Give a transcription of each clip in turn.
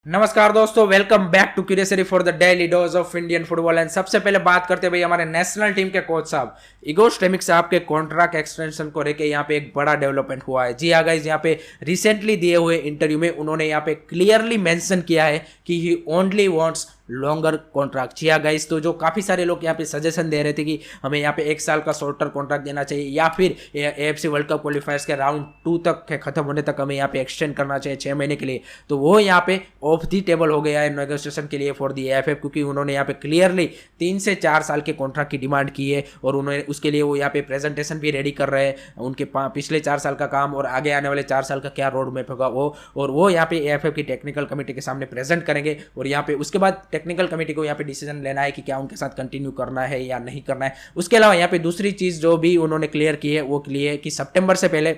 नमस्कार दोस्तों, welcome back to क्यूरियसरी for the daily dose of Indian football. And सबसे पहले बात करते हैं भाई हमारे नेशनल टीम के कोच साहब इगोर स्टेमिक साहब के कॉन्ट्रैक्ट एक्सटेंशन को लेकर यहाँ पे एक बड़ा डेवलपमेंट हुआ है। जी हाँ गाइस, यहाँ पे रिसेंटली दिए हुए इंटरव्यू में उन्होंने यहाँ पे क्लियरली मेंशन किया है कि ही ओनली वांट्स लॉन्गर कॉन्ट्रैक्ट। जी हाँ गाइस, तो जो काफ़ी सारे लोग यहाँ पे सजेशन दे रहे थे कि हमें यहाँ पे 1 साल का शॉर्टर कॉन्ट्रैक्ट देना चाहिए या फिर एएफसी वर्ल्ड कप क्वालिफायर्स के राउंड 2 तक के खत्म होने तक हमें यहाँ पे एक्सटेंड करना चाहिए 6 महीने के लिए, तो वो यहाँ पे ऑफ दी टेबल हो गया है नेगोशिएशन के लिए फॉर दी एएफएफ, क्योंकि उन्होंने यहाँ पे क्लियरली 3 से 4 साल के कॉन्ट्रैक्ट की डिमांड की है और उन्होंने उसके लिए वो यहाँ पे प्रेजेंटेशन भी रेडी कर रहे हैं उनके पिछले 4 साल का काम और आगे आने वाले 4 साल का क्या रोड मैप होगा वो, और वो यहाँ पे एएफएफ की टेक्निकल कमेटी के सामने प्रेजेंट करेंगे और यहाँ पे उसके बाद टेक्निकल कमेटी को यहाँ पे डिसीजन लेना है कि क्या उनके साथ कंटिन्यू करना है या नहीं करना है। उसके अलावा यहाँ पे दूसरी चीज जो भी उन्होंने क्लियर की है वो क्लियर है कि सितंबर से पहले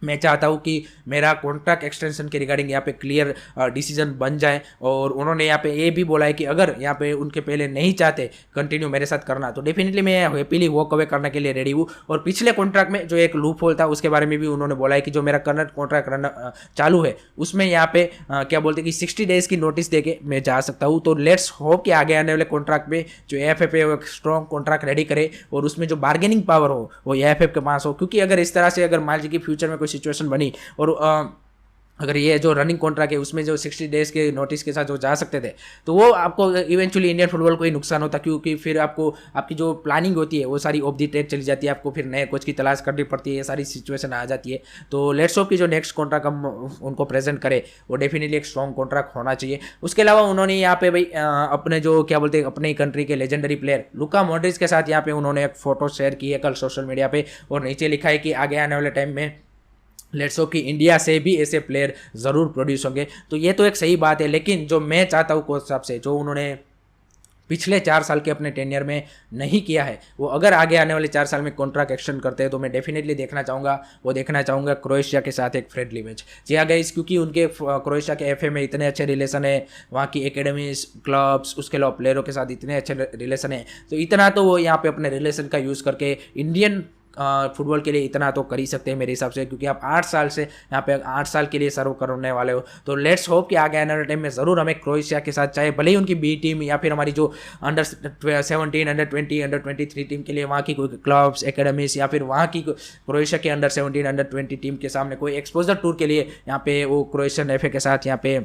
मैं चाहता हूँ कि मेरा कॉन्ट्रैक्ट एक्सटेंशन के रिगार्डिंग यहाँ पे क्लियर डिसीजन बन जाए, और उन्होंने यहाँ पे ये भी बोला है कि अगर यहाँ पे उनके पहले नहीं चाहते कंटिन्यू मेरे साथ करना तो डेफिनेटली मैं हैप्पीली वॉक अवे करने के लिए रेडी हूँ। और पिछले कॉन्ट्रैक्ट में जो एक लूप होल था उसके बारे में भी उन्होंने बोला है कि जो मेरा करंट कॉन्ट्रैक्ट रन चालू है उसमें यहाँ पे क्या बोलते हैं कि 60 डेज की नोटिस दे के मैं जा सकता हूँ। तो लेट्स होप कि आगे आने वाले कॉन्ट्रैक्ट में जो एएफएफ है वो एक स्ट्रॉन्ग कॉन्ट्रैक्ट रेडी करे और उसमें जो बार्गेनिंग पावर हो वो एएफएफ के पास हो, क्योंकि अगर इस तरह से अगर मान लीजिए कि फ्यूचर में सिचुएशन बनी और अगर ये जो रनिंग कॉन्ट्रैक्ट है उसमें जो 60 डेज के नोटिस के साथ जो जा सकते थे तो वो आपको इवेंचुअली इंडियन फुटबॉल को ही नुकसान होता, क्योंकि फिर आपको आपकी जो प्लानिंग होती है वो सारी ऑफ दी ट्रैक चली जाती है, आपको फिर नए कोच की तलाश करनी पड़ती है, ये सारी सिचुएशन आ जाती है। तो लेट्स होप कि जो नेक्स्ट कॉन्ट्रैक्ट हम उनको प्रेजेंट करें वो डेफिनेटली एक स्ट्रॉन्ग कॉन्ट्रैक्ट होना चाहिए। उसके अलावा उन्होंने यहाँ पे भाई अपने जो क्या बोलते हैं अपने कंट्री के लेजेंडरी प्लेयर लुका मॉड्रिच के साथ यहाँ पे उन्होंने एक फोटो शेयर की है कल सोशल मीडिया पे, और नीचे लिखा है कि आगे आने वाले टाइम में लेट्स होप कि इंडिया से भी ऐसे प्लेयर ज़रूर प्रोड्यूस होंगे। तो ये तो एक सही बात है, लेकिन जो मैं चाहता हूँ कोच साहब से, जो उन्होंने पिछले 4 साल के अपने टेनियर में नहीं किया है, वो अगर आगे आने वाले 4 साल में कॉन्ट्रैक्ट एक्सटेंड करते हैं तो मैं डेफिनेटली देखना चाहूँगा क्रोएशिया के साथ एक फ्रेंडली मैच। जी हाँ गाइस, क्योंकि उनके क्रोएशिया के एफए में इतने अच्छे रिलेशन है, वहाँ की एकेडमीज क्लब्स उसके अलावा प्लेयरों के साथ इतने अच्छे रिलेशन है, तो इतना तो वो यहाँ पे अपने रिलेशन का यूज़ करके इंडियन फुटबॉल के लिए इतना तो कर ही सकते हैं मेरे हिसाब से, क्योंकि आप 8 साल से यहाँ पे 8 साल के लिए सर्व करने वाले हो। तो लेट्स होप कि आगे आने वाले टाइम में ज़रूर हमें क्रोएशिया के साथ, चाहे भले ही उनकी बी टीम या फिर हमारी जो अंडर 17 अंडर 20 अंडर 23 टीम के लिए वहाँ की कोई क्लब्स एकेडमीज या फिर वहाँ की क्रोएशिया के अंडर 17 अंडर 20 टीम के सामने कोई एक्सपोजर टूर के लिए यहाँ पे वो क्रोएशियन एफए के साथ यहाँ पे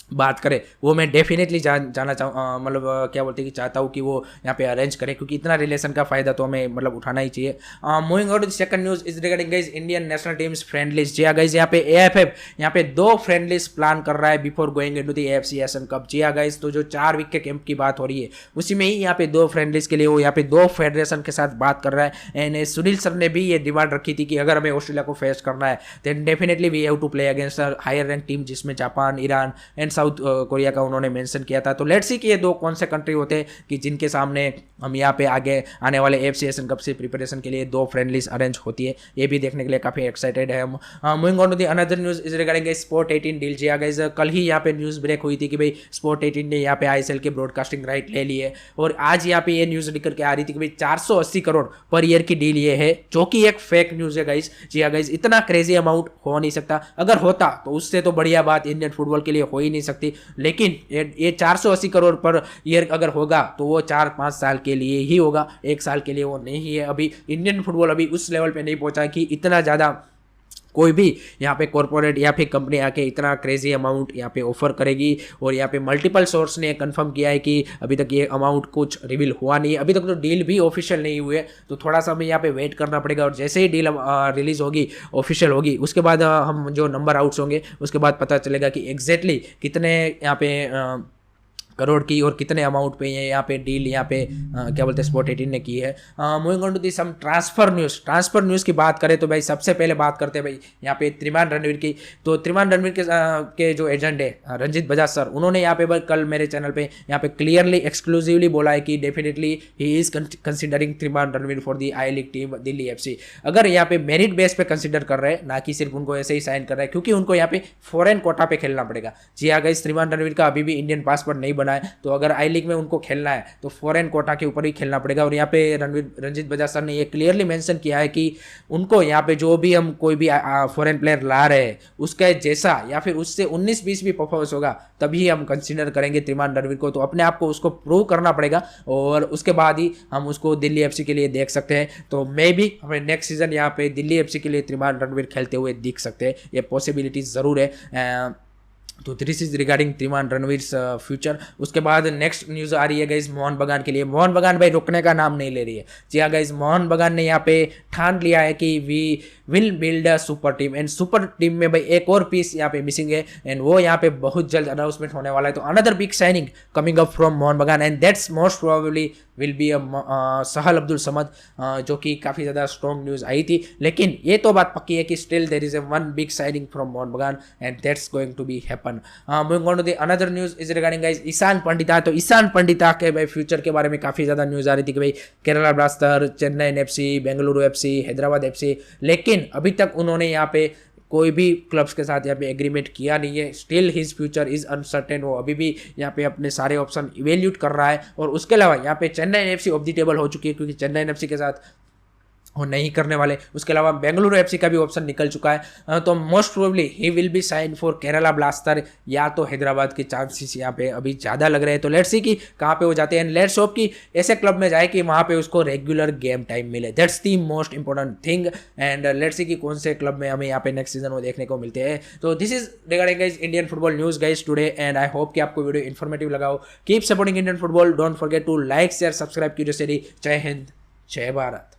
बात करें, वो मैं डेफिनेटली जाना चाहूँ, मतलब क्या बोलते हैं कि चाहता हूँ कि वो यहाँ पे अरेंज करें, क्योंकि इतना रिलेशन का फायदा तो हमें मतलब उठाना ही चाहिए। Moving on to the second news is regarding guys Indian national teams friendlies. जी गाइस, यहाँ पे एएफएफ यहाँ पे 2 फ्रेंडलीज प्लान कर रहा है before going into the AFC Asian Cup. जी गाइस, तो जो 4 वीक के कैंप की बात हो रही है उसी में ही यहाँ पे 2 फ्रेंडलीज के लिए वो यहाँ पे 2 फेडरेशन के साथ बात कर रहा है। एंड सुनील सर ने भी ये डिमांड रखी थी कि अगर हमें ऑस्ट्रेलिया को फेस करना है then definitely we have to play against higher rank team, जिसमें Japan, Iran and South Korea का उन्होंने मेंशन किया था। तो लेट्स सी कि ये 2 कौन से कंट्री होते हैं कि जिनके सामने हम यहाँ पे आगे आने वाले एफसी एशियन कप से प्रिपरेशन के लिए 2 फ्रेंडलीज अरेंज होती है, ये भी देखने के लिए काफी एक्साइटेड है हम। Moving on to the another news is regarding Sport 18 deal. जी गाइस, कल ही यहाँ पे न्यूज ब्रेक हुई थी कि भाई स्पोर्ट 18 ने यहाँ पे आईएसएल के ब्रॉडकास्टिंग राइट ले लिए, और आज यहाँ पे ये न्यूज निकल के आ रही थी कि भाई 480 करोड़ पर ईयर की डील ये है, जो कि एक फेक न्यूज है गाइस। जी गाइस, इतना क्रेजी अमाउंट हो नहीं सकता, अगर होता तो उससे तो बढ़िया बात इंडियन फुटबॉल के लिए हो ही नहीं सकती, लेकिन ये 480 करोड़ पर ईयर अगर होगा तो वो 4-5 साल के लिए ही होगा, 1 साल के लिए वो नहीं है। अभी इंडियन फुटबॉल अभी उस लेवल पे नहीं पहुंचा कि इतना ज़्यादा कोई भी यहाँ पे कॉर्पोरेट या फिर कंपनी आके इतना क्रेजी अमाउंट यहाँ पे ऑफर करेगी। और यहाँ पे मल्टीपल सोर्स ने कंफर्म किया है कि अभी तक ये अमाउंट कुछ रिवील हुआ नहीं है, अभी तक तो डील भी ऑफिशियल नहीं हुई है, तो थोड़ा सा हमें यहाँ पे वेट करना पड़ेगा। और जैसे ही डील रिलीज होगी ऑफिशियल होगी उसके बाद हम जो नंबर आउट्स होंगे उसके बाद पता चलेगा कि एग्जैक्टली कितने यहाँ पे करोड़ की और कितने अमाउंट पे ये यहाँ पे डील यहाँ पे क्या बोलते हैं स्पोर्ट 18 ने की है। Moving on to the some transfer news की बात करें तो भाई सबसे पहले बात करते हैं भाई यहाँ पे त्रिमान रणवीर की। तो त्रिमान रणवीर के जो एजेंट है रंजीत बजाज सर, उन्होंने यहाँ पे कल मेरे चैनल पे यहाँ पे क्लियरली एक्सक्लूसिवली बोला है कि definitely he is considering Triman Ranveer for the I league team Delhi FC. अगर यहाँ पे मेरिट बेस पे कंसिडर कर रहे हैं, ना कि सिर्फ उनको ऐसे ही साइन कर रहे हैं, क्योंकि उनको यहाँ पे फॉरेन कोटा पे खेलना पड़ेगा। जी हाँ गाइस, त्रिमान रणवीर का अभी भी इंडियन पासपोर्ट नहीं बना बना है, तो अगर आई लीग में उनको खेलना है तो फॉरेन कोटा के ऊपर ही खेलना पड़ेगा। और यहाँ पे रंजीत बजाज सर ने ये क्लियरली मेंशन किया है कि उनको यहाँ पे जो भी हम कोई भी फॉरेन प्लेयर ला रहे हैं उसका जैसा या फिर उससे 19-20 भी परफॉर्मेंस होगा तभी हम कंसीडर करेंगे त्रिमान रणवीर को। तो अपने आप को उसको प्रूव करना पड़ेगा और उसके बाद ही हम उसको दिल्ली एफसी के लिए देख सकते हैं। तो मे भी हमें नेक्स्ट सीजन यहाँ पे दिल्ली एफसी के लिए त्रिमान रणवीर खेलते हुए दिख सकते हैं, ये पॉसिबिलिटी ज़रूर है। तो this is regarding Triman Ranveer future. उसके बाद नेक्स्ट न्यूज़ आ रही है गाइस मोहन बगान के लिए। मोहन बगान भाई रुकने का नाम नहीं ले रही है। जी हाँ गाइस, मोहन बगान ने यहाँ पे ठान लिया है कि we will build a super team, and super team में भाई एक और पीस यहाँ पे मिसिंग है एंड वो यहाँ पे बहुत जल्द अनाउंसमेंट होने वाला है। तो another big signing coming up from Mohun Bagan and that's most probably will be Sahal Abdul Samad, जो कि काफ़ी ज़्यादा स्ट्रॉन्ग न्यूज़ आई थी। लेकिन ये तो बात पक्की है कि still there is a one big signing from Mohun Bagan and that's going to be happen. Moving on to the another news is regarding guys Ishan Pandita. तो ईशान पंडिता के भाई फ्यूचर के बारे में काफ़ी ज़्यादा न्यूज़ आ रही थी कि भाई Kerala blaster, Chennai FC, Bengaluru FC, Hyderabad FC, लेकिन अभी तक उन्होंने यहाँ पे कोई भी क्लब्स के साथ यहाँ पे एग्रीमेंट किया नहीं है। Still his future is uncertain, वो अभी भी यहाँ पे अपने सारे ऑप्शन इवेल्यूट कर रहा है। और उसके अलावा यहाँ पे Chennai FC of the table हो चुकी है क्योंकि चेन्नई एफसी के साथ वो नहीं करने वाले। उसके अलावा बेंगलुरु एफसी का भी ऑप्शन निकल चुका है। तो most probably he will be sign for Kerala Blaster या तो हैदराबाद के चांसेस यहाँ पे अभी ज़्यादा लग रहे हैं। तो लेट्स सी कि कहाँ पे वो जाते हैं एंड लेट्स होप कि ऐसे क्लब में जाए कि वहाँ पे उसको रेगुलर गेम टाइम मिले। That's the most important thing and let's see कि कौन से क्लब में हमें यहाँ पे नेक्स्ट सीजन वो देखने को मिलते हैं। तो this is regarding guys Indian football news guys today and I hope कि आपको वीडियो इन्फॉर्मेटिव लगा हो। Keep supporting Indian football, don't forget to like share subscribe curiosity. जय हिंद, जय भारत।